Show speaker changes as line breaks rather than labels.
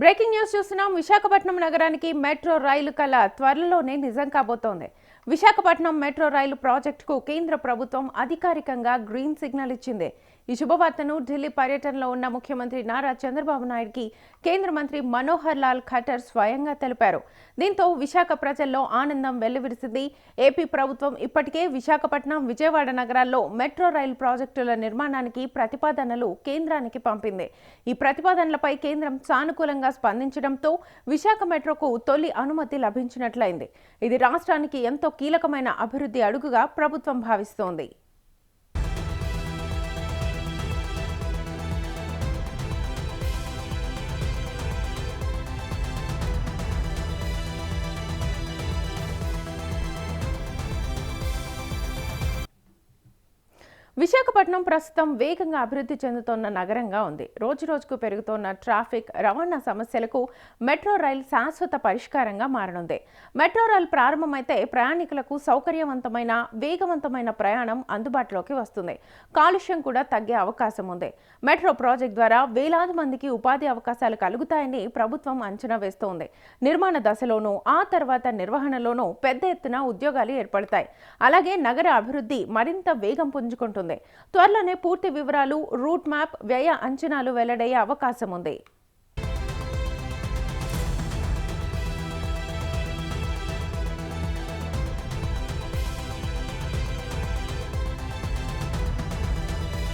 Breaking news చూస్తున్నాం. విశాఖపట్నం నగరానికి metro రైలు కల త్వరలోనే నిజం కాబోతోంది. విశాఖపట్నం మెట్రో రైలు ప్రాజెక్టుకు కేంద్ర ప్రభుత్వం అధికారికంగా గ్రీన్ సిగ్నల్ ఇచ్చింది. ఈ శుభవార్తను ఢిల్లీ పర్యటనలో ఉన్న ముఖ్యమంత్రి నారా చంద్రబాబు నాయుడుకి కేంద్ర మంత్రి మనోహర్ లాల్ ఖట్టర్ స్వయంగా తెలిపారు. దీంతో విశాఖ ప్రజల్లో ఆనందం వెల్లివిరిసింది. ఏపీ ప్రభుత్వం ఇప్పటికే విశాఖపట్నం, విజయవాడ నగరాల్లో మెట్రో రైలు ప్రాజెక్టుల నిర్మాణానికి ప్రతిపాదనలు కేంద్రానికి పంపింది. ఈ ప్రతిపాదనలపై కేంద్రం సానుకూలంగా స్పందించడంతో విశాఖ మెట్రోకు తొలి అనుమతి లభించినట్లయింది. ఇది రాష్ట్రానికి ఎంతో కీలకమైన అభివృద్ధి అడుగుగా ప్రభుత్వం భావిస్తోంది. విశాఖపట్నం ప్రస్తుతం వేగంగా అభివృద్ధి చెందుతోన్న నగరంగా ఉంది. రోజురోజుకు పెరుగుతోన్న ట్రాఫిక్, రవాణా సమస్యలకు మెట్రో రైల్ శాశ్వత పరిష్కారంగా మారనుంది. మెట్రో రైల్ ప్రారంభమైతే ప్రయాణికులకు సౌకర్యవంతమైన, వేగవంతమైన ప్రయాణం అందుబాటులోకి వస్తుంది. కాలుష్యం కూడా తగ్గే అవకాశం ఉంది. మెట్రో ప్రాజెక్ట్ ద్వారా వేలాది మందికి ఉపాధి అవకాశాలు కలుగుతాయని ప్రభుత్వం అంచనా వేస్తోంది. నిర్మాణ దశలోనూ, ఆ తర్వాత నిర్వహణలోనూ పెద్ద ఎత్తున ఉద్యోగాలు ఏర్పడతాయి. అలాగే నగర అభివృద్ధి మరింత వేగం పుంజుకుంటుంది. త్వరలోనే పూర్తి వివరాలు, రూట్ మ్యాప్, వ్యయ అంచనాలు వెల్లడయ్యే అవకాశం ఉంది.